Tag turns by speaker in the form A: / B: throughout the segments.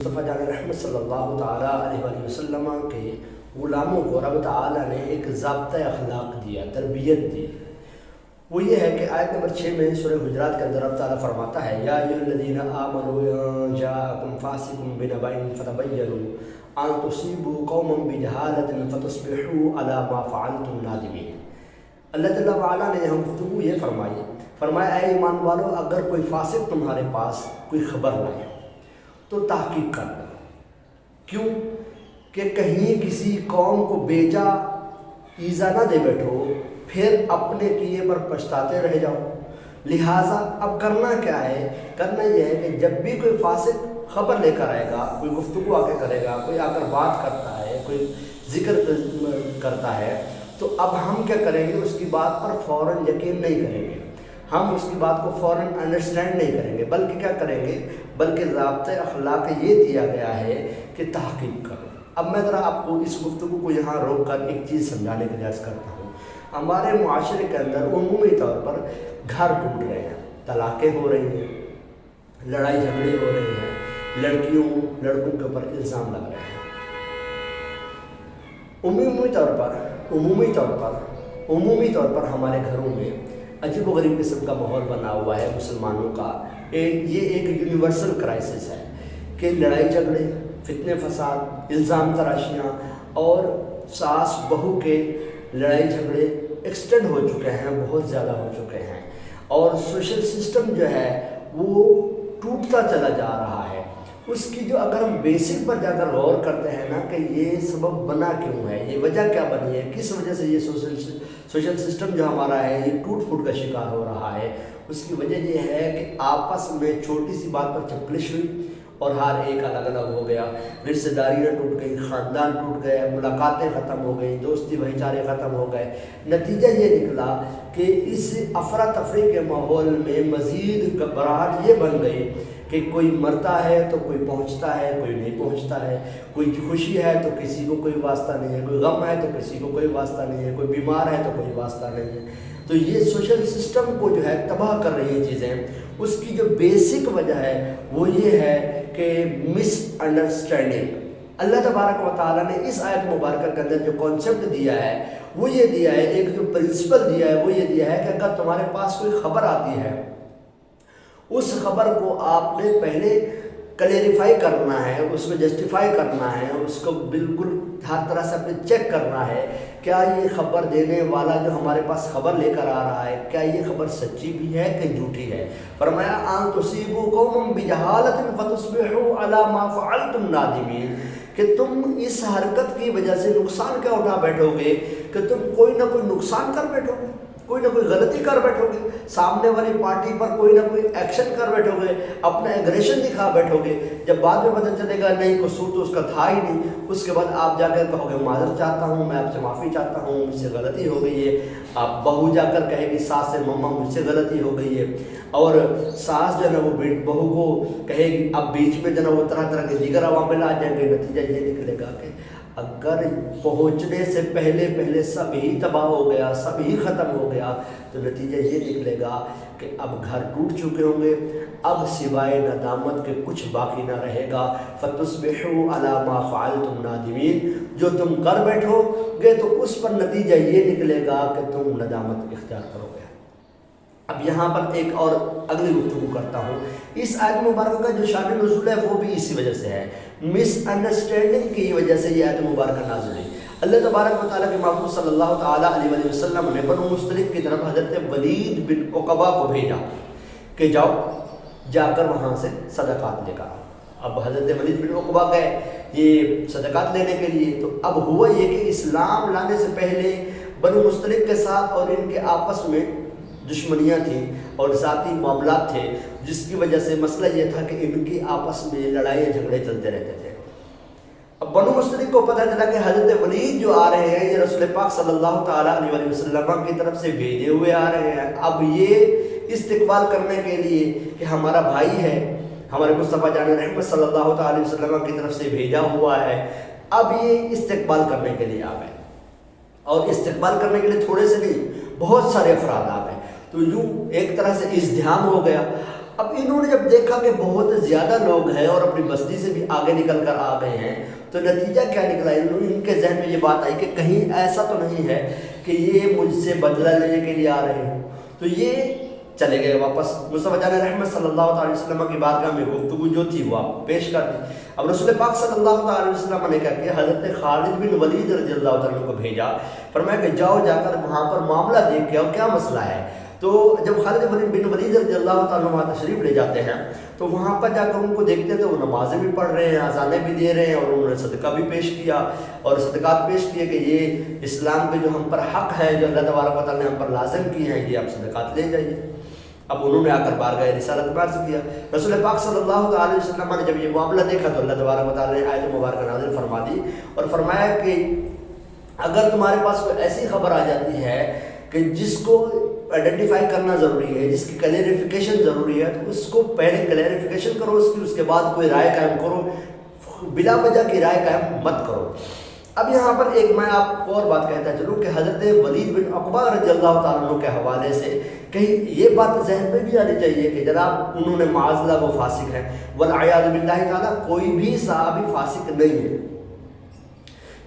A: مصطفیٰ جان رحمت صلی اللہ تعالیٰ علیہ وسلم کے غلاموں کو رب تعالیٰ نے ایک ضابطۂ اخلاق دیا، تربیت دی۔ وہ یہ ہے کہ آیت نمبر 6 میں سورہ حجرات کے اندر رب تعالیٰ فرماتا ہے یا ایھا الذین آمنوا ان جاءکم فاسق بنبأ فتبینوا ان تصیبوا قوما بجہالۃ فتصبحوا علی ما فعلتم نادمین۔ اللہ تعالیٰ نے یہاں گفتگو یہ فرمایا اے ایمان والو، اگر کوئی فاسق تمہارے پاس کوئی خبر لائے تو تحقیق کرنا۔ کیوں کہ کہیں کسی قوم کو بیجا ایذا نہ دے بیٹھو، پھر اپنے کیے پر پچھتاتے رہ جاؤ۔ لہٰذا اب کرنا کیا ہے؟ کرنا یہ ہے کہ جب بھی کوئی فاسق خبر لے کر آئے گا، کوئی گفتگو آ کے کرے گا، کوئی آ کر بات کرتا ہے، کوئی ذکر کرتا ہے، تو اب ہم کیا کریں گے؟ اس کی بات پر فوراً یقین نہیں کریں گے، ہم اس کی بات کو فوراً انڈرسٹینڈ نہیں کریں گے، بلکہ کیا کریں گے؟ بلکہ ضابطۂ اخلاق یہ دیا گیا ہے کہ تحقیق کرو۔ اب میں ذرا آپ کو اس گفتگو کو یہاں روک کر ایک چیز سمجھانے کے لیے عرض کرتا ہوں۔ ہمارے معاشرے کے اندر عمومی طور پر گھر ٹوٹ رہے ہیں، طلاقیں ہو رہی ہیں، لڑائی جھگڑے ہو رہے ہیں، لڑکیوں لڑکوں کے اوپر الزام لگ رہے ہیں۔ عمومی طور پر ہمارے گھروں میں عجیب و غریب قسم کا ماحول بنا ہوا ہے مسلمانوں کا۔ یہ ایک یونیورسل کرائسس ہے کہ لڑائی جھگڑے، فتنے فساد، الزام تراشیاں اور ساس بہو کے لڑائی جھگڑے ایکسٹینڈ ہو چکے ہیں، بہت زیادہ ہو چکے ہیں، اور سوشل سسٹم جو ہے وہ ٹوٹتا چلا جا رہا ہے۔ اس کی جو اگر ہم بیسک پر جا کر غور کرتے ہیں نا کہ یہ سبب بنا کیوں ہے، یہ وجہ کیا بنی ہے، کس وجہ سے یہ سوشل سسٹم جو ہمارا ہے یہ ٹوٹ پھوٹ کا شکار ہو رہا ہے، اس کی وجہ یہ ہے کہ آپس میں چھوٹی سی بات پر چپکلش ہوئی اور ہر ایک الگ الگ ہو گیا، رشتہ داریاں ٹوٹ گئی، خاندان ٹوٹ گئے، ملاقاتیں ختم ہو گئیں، دوستی بھائی چارے ختم ہو گئے۔ نتیجہ یہ نکلا کہ اس افراتفری کے ماحول میں مزید گھبراہٹ یہ بن گئی کہ کوئی مرتا ہے تو کوئی پہنچتا ہے، کوئی نہیں پہنچتا ہے، کوئی خوشی ہے تو کسی کو کوئی واسطہ نہیں ہے، کوئی غم ہے تو کسی کو کوئی واسطہ نہیں ہے، کوئی بیمار ہے تو کوئی واسطہ نہیں ہے۔ تو یہ سوشل سسٹم کو جو ہے تباہ کر رہی ہیں چیزیں۔ اس کی جو بیسک وجہ ہے وہ یہ ہے کہ مس انڈرسٹینڈنگ۔ اللہ تبارک و تعالیٰ نے اس آیت مبارکہ کے اندر جو کانسیپٹ دیا ہے وہ یہ دیا ہے، ایک جو پرنسپل دیا ہے وہ یہ دیا ہے کہ اگر تمہارے پاس کوئی خبر آتی ہے، اس خبر کو آپ نے پہلے کلیریفائی کرنا ہے، اس کو جسٹیفائی کرنا ہے، اس کو بالکل ہر طرح سے اپنے چیک کرنا ہے کیا یہ خبر دینے والا جو ہمارے پاس خبر لے کر آ رہا ہے کیا یہ خبر سچی بھی ہے کہ جھوٹی ہے۔ فرمایا ان تصیبوا قوما بجہالۃ فتصبحوا علی ما فعلتم نادمین، کہ تم اس حرکت کی وجہ سے نقصان کیا اٹھا بیٹھو گے کہ تم کوئی نہ کوئی نقصان کر بیٹھو گے، کوئی نہ کوئی غلطی کر بیٹھو گے، سامنے والی پارٹی پر کوئی نہ کوئی ایکشن کر بیٹھو گے، اپنا ایگریشن دکھا بیٹھو گے۔ جب بعد میں پتہ چلے گا نہیں قصور تو اس کا تھا ہی نہیں، اس کے بعد آپ جا کر کہو گے معذرت چاہتا ہوں، میں آپ سے معافی چاہتا ہوں، مجھ سے غلطی ہو گئی ہے۔ آپ بہو جا کر کہے گی ساس سے مما مجھ سے غلطی ہو گئی ہے، اور ساس جو ہے نا وہ بہو کو کہے گی، اب بیچ میں جو ہے نا وہ طرح طرح کے دیگر عوامل آ جائیں گے۔ نتیجہ یہ نکلے گا کہ اگر پہنچنے سے پہلے سب ہی تباہ ہو گیا، سب ہی ختم ہو گیا، تو نتیجہ یہ نکلے گا کہ اب گھر ٹوٹ چکے ہوں گے، اب سوائے ندامت کے کچھ باقی نہ رہے گا۔ فتصبحوا علی ما فعلتم نادمین، جو تم کر بیٹھو گے تو اس پر نتیجہ یہ نکلے گا کہ تم ندامت اختیار کرو گے۔ اب یہاں پر ایک اور اگلی گفتگو کرتا ہوں۔ اس آیت مبارکہ کا جو شان نزول ہے وہ بھی اسی وجہ سے ہے، مس انڈرسٹینڈنگ کی وجہ سے یہ آیت مبارکہ نازل ہوئی۔ اللہ تبارک و تعالیٰ کے محبوب صلی اللہ تعالیٰ علیہ وسلم نے بنو مستلق کی طرف حضرت ولید بن عقبہ کو بھیجا کہ جا کر وہاں سے صدقات لے کر آؤ۔ اب حضرت ولید بن عقبہ گئے یہ صدقات لینے کے لیے، تو اب ہوا یہ کہ اسلام لانے سے پہلے بنو مستلق کے ساتھ اور ان کے آپس میں دشمنیاں تھیں اور ذاتی معاملات تھے، جس کی وجہ سے مسئلہ یہ تھا کہ ان کی آپس میں لڑائی جھگڑے چلتے رہتے تھے۔ اب بنو مستلق کو پتہ چلا کہ حضرت ولید جو آ رہے ہیں یہ رسول پاک صلی اللہ تعالیٰ علیہ وسلم کی طرف سے بھیجے ہوئے آ رہے ہیں۔ اب یہ استقبال کرنے کے لیے کہ ہمارا بھائی ہے، ہمارے مصطفیٰ جان رحمت صلی اللہ تعالیٰ علیہ وسلم کی طرف سے بھیجا ہوا ہے، اب یہ استقبال کرنے کے لیے آ گئے، اور استقبال کرنے کے لیے تھوڑے سے نہیں بہت سارے افراد آ گئے، تو یوں ایک طرح سے ازدحام ہو گیا۔ اب انہوں نے جب دیکھا کہ بہت زیادہ لوگ ہیں اور اپنی بستی سے بھی آگے نکل کر آ گئے ہیں تو نتیجہ کیا نکلا؟ ان کے ذہن میں یہ بات آئی کہ کہیں ایسا تو نہیں ہے کہ یہ مجھ سے بدلہ لینے کے لیے آ رہے ہیں. تو یہ چلے گئے واپس. مصطفیٰ جان رحمت صلی اللہ علیہ وسلم کی بارگاہ میں گفتگو جو تھی وہ آپ پیش کر دی. اب رسول پاک صلی اللہ علیہ وسلم نے کیا کیا؟ حضرت خالد بن ولید رضی اللہ تعالیٰ کو بھیجا. فرمایا کہ جاؤ جا کر وہاں پر معاملہ دیکھ کے آؤ کیا مسئلہ ہے. تو جب خالد بن ولید رضی اللہ تعالیٰ وہاں تشریف لے جاتے ہیں تو وہاں پر جا کر ان کو دیکھتے تو وہ نمازیں بھی پڑھ رہے ہیں، اذانیں بھی دے رہے ہیں، اور انہوں نے صدقہ بھی پیش کیا اور صدقات پیش کیے کہ یہ اسلام کے جو ہم پر حق ہے جو اللہ تبارک و تعالیٰ نے ہم پر لازم کیے ہیں یہ آپ صدقات لے جائیے. اب انہوں نے آ کر بارگاہ رسالت میں عرض کیا. رسول پاک صلی اللہ تعالی وسلم نے جب یہ معاملہ دیکھا تو اللہ تبارک و تعالیٰ نے آیت مبارکہ نازل فرما دی اور فرمایا کہ اگر تمہارے پاس کوئی ایسی خبر آ جاتی ہے کہ جس کو آئیڈینٹیفائی کرنا ضروری ہے، جس کی کلیریفیکیشن ضروری ہے، تو اس کو پہلے کلیریفیکیشن کرو اس کے بعد کوئی رائے قائم کرو، بلا وجہ کی رائے قائم مت کرو. اب یہاں پر ایک میں آپ کو اور بات کہتا چلوں کہ حضرت ولید بن عقبہ رضی اللہ تعالیٰ عنہ کے حوالے سے کہیں یہ بات ذہن میں بھی آنی چاہیے کہ جناب انہوں نے معاذ اللہ وہ فاسق ہیں، والعیاذ باللہ تعالیٰ کوئی بھی صحابی فاسق نہیں ہے،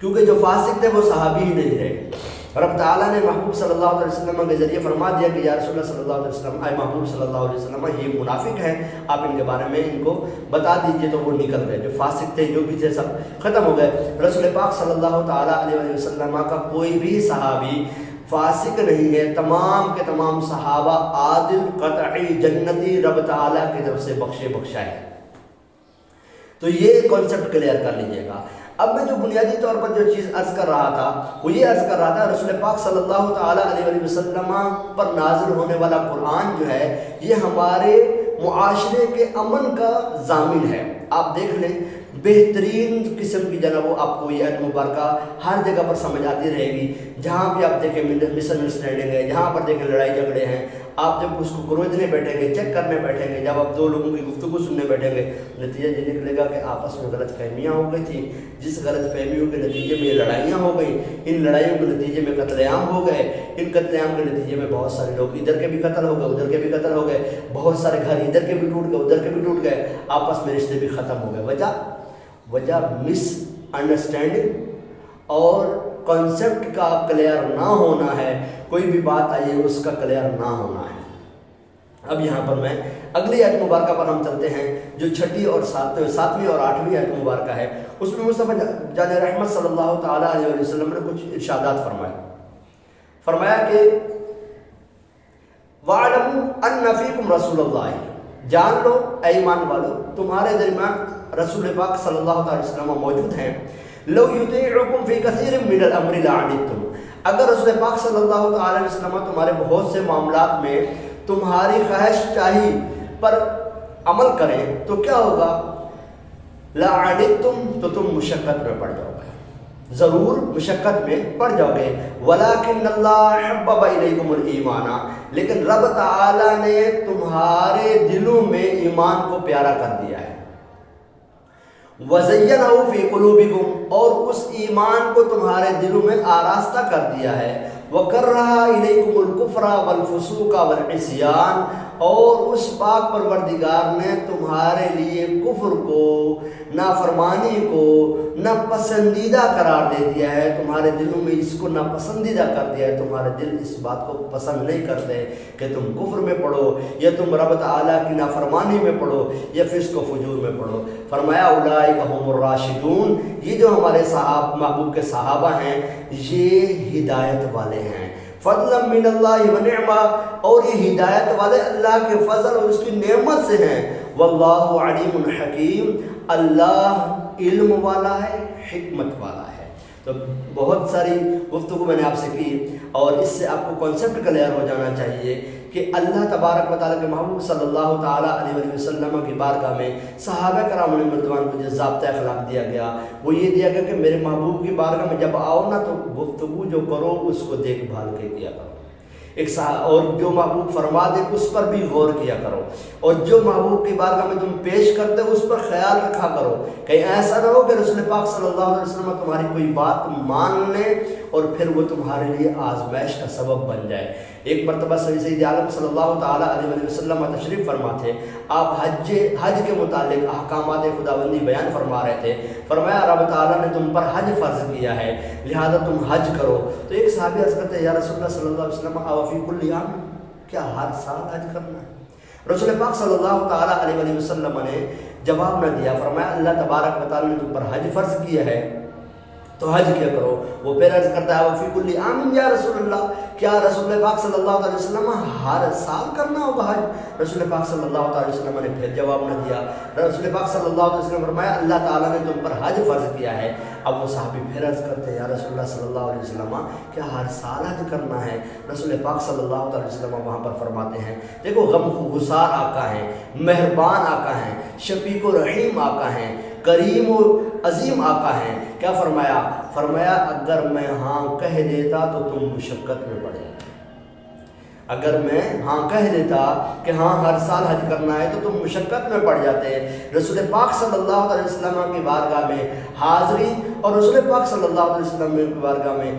A: کیونکہ جو فاسق تھے وہ صحابی ہی نہیں رہے. رب تعالیٰ نے محبوب صلی اللہ علیہ وسلم کے ذریعے فرما دیا کہ یا رسول اللہ صلی اللہ علیہ وسلم، اے محبوب صلی اللہ علیہ وسلم یہ منافق ہیں، آپ ان کے بارے میں ان کو بتا دیجئے. تو وہ نکل گئے، جو فاسق تھے جو بھی تھے سب ختم ہو گئے. رسول پاک صلی اللہ تعالیٰ علیہ وسلم کا کوئی بھی صحابی فاسق نہیں ہے، تمام کے تمام صحابہ عادل قطعی جنتی رب تعالیٰ کی طرف سے بخشا ہے. تو یہ کانسیپٹ کلیئر کر لیجئے گا. اب میں جو بنیادی طور پر جو چیز عرض کر رہا تھا وہ یہ عرض کر رہا تھا رسول پاک صلی اللہ تعالیٰ علیہ وسلم پر نازل ہونے والا قرآن جو ہے یہ ہمارے معاشرے کے امن کا ضامن ہے. آپ دیکھ لیں بہترین قسم کی جناب وہ آپ کو یہ آیت مبارکہ ہر جگہ پر سمجھ آتی رہے گی. جہاں بھی آپ دیکھیں مس انڈرسٹینڈنگ ہے، جہاں پر دیکھیں لڑائی جھگڑے ہیں، آپ جب اس کو گروجنے بیٹھیں گے، چیک کرنے بیٹھیں گے، جب آپ دو لوگوں کی گفتگو سننے بیٹھیں گے، نتیجہ یہ نکلے گا کہ آپس میں غلط فہمیاں ہو گئی تھیں. جس غلط فہمیوں کے نتیجے میں یہ لڑائیاں ہو گئیں، ان لڑائیوں کے نتیجے میں قتل عام ہو گئے، ان قتل عام کے نتیجے میں بہت سارے لوگ ادھر کے بھی قتل ہو گئے، ادھر کے بھی قتل ہو گئے، بہت سارے گھر ادھر کے بھی ٹوٹ گئے، ادھر کے بھی ٹوٹ گئے، آپس میں رشتے بھی ختم ہو گئے. وجہ مس انڈرسٹینڈنگ اور کانسیپٹ کا کلیئر نہ ہونا ہے. کوئی بھی بات آئی اس کا کلیئر نہ ہونا ہے. اب یہاں پر میں اگلی آیت مبارکہ پر ہم چلتے ہیں جو چھٹی اور ساتویں اور آٹھویں آیت مبارکہ ہے. اس میں مصطفیٰ جان رحمت صلی اللہ تعالیٰ علیہ وسلم نے کچھ ارشادات فرمایا کہ وَاعْلَمُوا أَنَّ فِيكُمْ رَسُولَ اللَّهِ، جان لو اے ایمان والو تمہارے درمیان رسول پاک صلی اللہ علیہ وسلم موجود ہیں. لو یطیعکم فی کثیر من الامر لعنتم، اگر رسول پاک صلی اللہ علیہ وسلم تمہارے بہت سے معاملات میں تمہاری خواہش چاہی پر عمل کریں تو کیا ہوگا؟ لعنتم، تو تم مشقت میں پڑ جاؤ گے، ضرور مشقت میں پڑ جاؤ گے. ولیکن اللہ حبب الیکم الایمان، لیکن رب تعالی نے تمہارے دلوں میں ایمان کو پیارا کر دیا ہے. وَزَيَّنَهُ فِي قُلُوبِكُمْ، اور اس ایمان کو تمہارے دلوں میں آراستہ کر دیا ہے. وَكَرَّهَ إِلَيْكُمُ الْكُفْرَ وَالْفُسُوقَ وَالْعِصْيَانَ، اور اس پاک پروردگار نے تمہارے لیے کفر کو، نافرمانی کو ناپسندیدہ قرار دے دیا ہے. تمہارے دلوں میں اس کو ناپسندیدہ کر دیا ہے. تمہارے دل اس بات کو پسند نہیں کرتے کہ تم کفر میں پڑھو یا تم رب تعالیٰ کی نافرمانی میں پڑھو یا فسق و فجور میں پڑھو. فرمایا اولئک هم الراشدون، یہ جو ہمارے محبوب کے صحابہ ہیں یہ ہدایت والے ہیں. فضلا من اللہ ونعمہ، اور یہ ہدایت والے اللہ کے فضل اور اس کی نعمت سے ہیں. واللہ علیم حکیم، اللہ علم والا ہے، حکمت والا ہے. تو بہت ساری گفتگو میں نے آپ سے کی اور اس سے آپ کو کانسیپٹ کلیئر ہو جانا چاہیے کہ اللہ تبارک و تعالیٰ کے محبوب صلی اللہ تعالیٰ علیہ وسلم کی بارگاہ میں صحابہ کرام علیہ رضوان کو جو ضابطۂ اخلاق دیا گیا وہ یہ دیا گیا کہ میرے محبوب کی بارگاہ میں جب آؤ نا تو گفتگو جو کرو اس کو دیکھ بھال کے کیا کرو، اور جو محبوب فرما دے اس پر بھی غور کیا کرو، اور جو محبوب کی بارگاہ میں تم پیش کرتے ہو اس پر خیال رکھا کرو. کہیں ایسا نہ ہو کہ رسول پاک صلی اللہ علیہ وسلم تمہاری کوئی بات مان لے اور پھر وہ تمہارے لیے آزمائش کا سبب بن جائے. ایک مرتبہ سید عالم صلی اللہ تعالیٰ علیہ وسلم تشریف فرما تھے، آپ حج کے متعلق احکامات خداوندی بیان فرما رہے تھے، فرمایا رب تعالیٰ نے تم پر حج فرض کیا ہے لہذا تم حج کرو۔ تو ایک صحابی عرض کرتے ہیں یا رسول اللہ صلی اللہ علیہ وسلم اوفی کل عام، کیا ہر سال حج کرنا ہے؟ رسول پاک صلی اللہ تعالیٰ علیہ وسلم نے جواب نہ دیا، فرمایا اللہ تبارک و تعالیٰ نے تم پر حج فرض کیا ہے تو حج کیا کرو۔ وہ پھر عرض کرتا ہے وفی کل عام یا رسول اللہ، کیا رسول پاک صلی اللہ علیہ وسلم ہر سال کرنا ہوگا حج؟ رسول پاک صلی اللہ علیہ وسلم نے پھر جواب نہ دیا۔ رسول پاک صلی اللہ علیہ وسلم نے فرمایا اللہ تعالیٰ نے تم پر حج فرض کیا ہے۔ اب وہ صحابی پھر عرض کرتے ہیں یا رسول اللہ صلی اللہ علیہ وسلم کیا ہر سال حج کرنا ہے؟ رسول پاک صلی اللہ علیہ وسلم وہاں پر فرماتے ہیں دیکھو غم گسار آقا ہیں، مہربان آقا ہیں، شفیق و رحیم آقا ہیں، کریم و عظیم آقا ہیں۔ کیا فرمایا؟ فرمایا اگر میں ہاں کہہ دیتا تو تم مشقت میں پڑ جاتے، اگر میں ہاں کہہ دیتا کہ ہاں ہر سال حج کرنا ہے تو تم مشقت میں پڑ جاتے ہیں۔ رسول پاک صلی اللہ علیہ وسلم کی بارگاہ میں حاضری اور رسول پاک صلی اللہ علیہ وسلم کی بارگاہ میں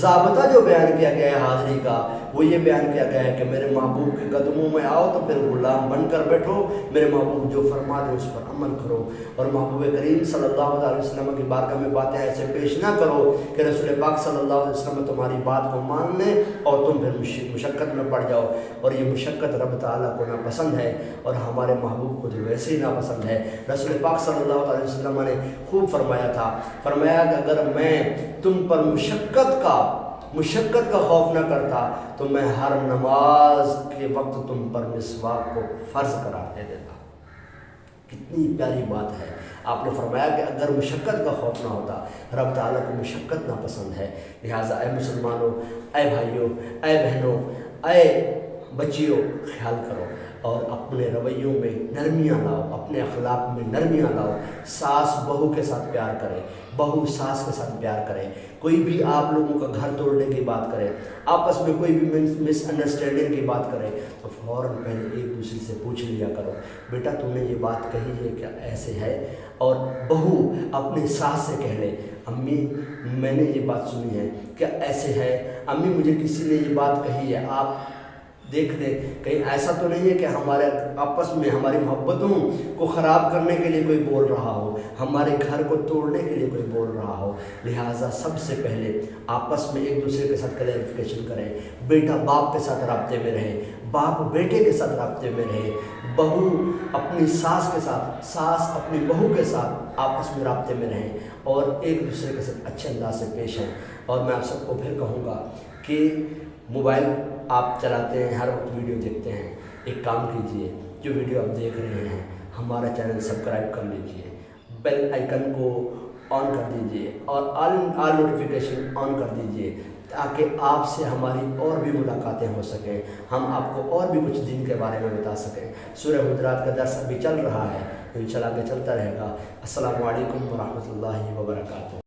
A: ضابطہ جو بیان کیا گیا ہے حاضری کا، وہ یہ بیان کیا گیا ہے کہ میرے محبوب کے قدموں میں آؤ تو پھر غلام بن کر بیٹھو، میرے محبوب جو فرما دے اس پر عمل کرو، اور محبوب کریم صلی اللہ علیہ وسلم کی بارگاہ میں باتیں ایسے پیش نہ کرو کہ رسول پاک صلی اللہ علیہ وسلم تمہاری بات کو مان لیں اور تم پھر مشقت میں پڑ جاؤ۔ اور یہ مشقت رب تعالیٰ کو ناپسند ہے اور ہمارے محبوب کو تو ویسے ہی ناپسند ہے۔ رسول پاک صلی اللہ علیہ وسلم نے خوب فرمایا تھا، فرمایا کہ اگر میں تم پر مشقت کا خوف نہ کرتا تو میں ہر نماز کے وقت تم پر مسواک کو فرض قرار دے دیتا۔ کتنی پیاری بات ہے۔ آپ نے فرمایا کہ اگر مشقت کا خوف نہ ہوتا، رب تعالیٰ کو مشقت ناپسند ہے، لہٰذا اے مسلمانوں، اے بھائیوں، اے بہنوں، اے بچیوں، خیال کرو اور اپنے رویوں میں نرمیاں لاؤ، اپنے اخلاق میں نرمیاں لاؤ۔ ساس بہو کے ساتھ پیار کرے، بہو ساس کے ساتھ پیار کرے۔ کوئی بھی آپ لوگوں کا گھر توڑنے کی بات کرے، آپس میں کوئی بھی مس انڈرسٹینڈنگ کی بات کرے تو فوراً پہلے ایک دوسرے سے پوچھ لیا کرو بیٹا تم نے یہ بات کہی ہے کیا ایسے ہے؟ اور بہو اپنی ساس سے کہہ لے امی میں نے یہ بات سنی ہے کیا ایسے ہے؟ امی مجھے کسی نے یہ بات کہی ہے، آپ دیکھ لیں کہیں ایسا تو نہیں ہے کہ ہمارے آپس میں ہماری محبتوں کو خراب کرنے کے لیے کوئی بول رہا ہو، ہمارے گھر کو توڑنے کے لیے کوئی بول رہا ہو۔ لہٰذا سب سے پہلے آپس میں ایک دوسرے کے ساتھ کلیریفیکیشن کریں۔ بیٹا باپ کے ساتھ رابطے میں رہے، باپ بیٹے کے ساتھ رابطے میں رہے، بہو اپنی ساس کے ساتھ، ساس اپنی بہو کے ساتھ آپس میں رابطے میں رہیں اور ایک دوسرے کے ساتھ اچھے انداز سے پیش آئیں۔ اور میں آپ سب کو پھر کہوں گا کہ موبائل آپ چلاتے ہیں، ہر وقت ویڈیو دیکھتے ہیں، ایک کام کیجئے، جو ویڈیو آپ دیکھ رہے ہیں ہمارا چینل سبسکرائب کر لیجئے، بیل آئیکن کو آن کر دیجئے اور آل نوٹیفیکیشن آن کر دیجئے تاکہ آپ سے ہماری اور بھی ملاقاتیں ہو سکیں، ہم آپ کو اور بھی کچھ دین کے بارے میں بتا سکیں۔ سورہ حجرات کا درس ابھی چل رہا ہے، انشاءاللہ آگے چلتا رہے گا۔ السلام علیکم ورحمۃ اللہ وبرکاتہ۔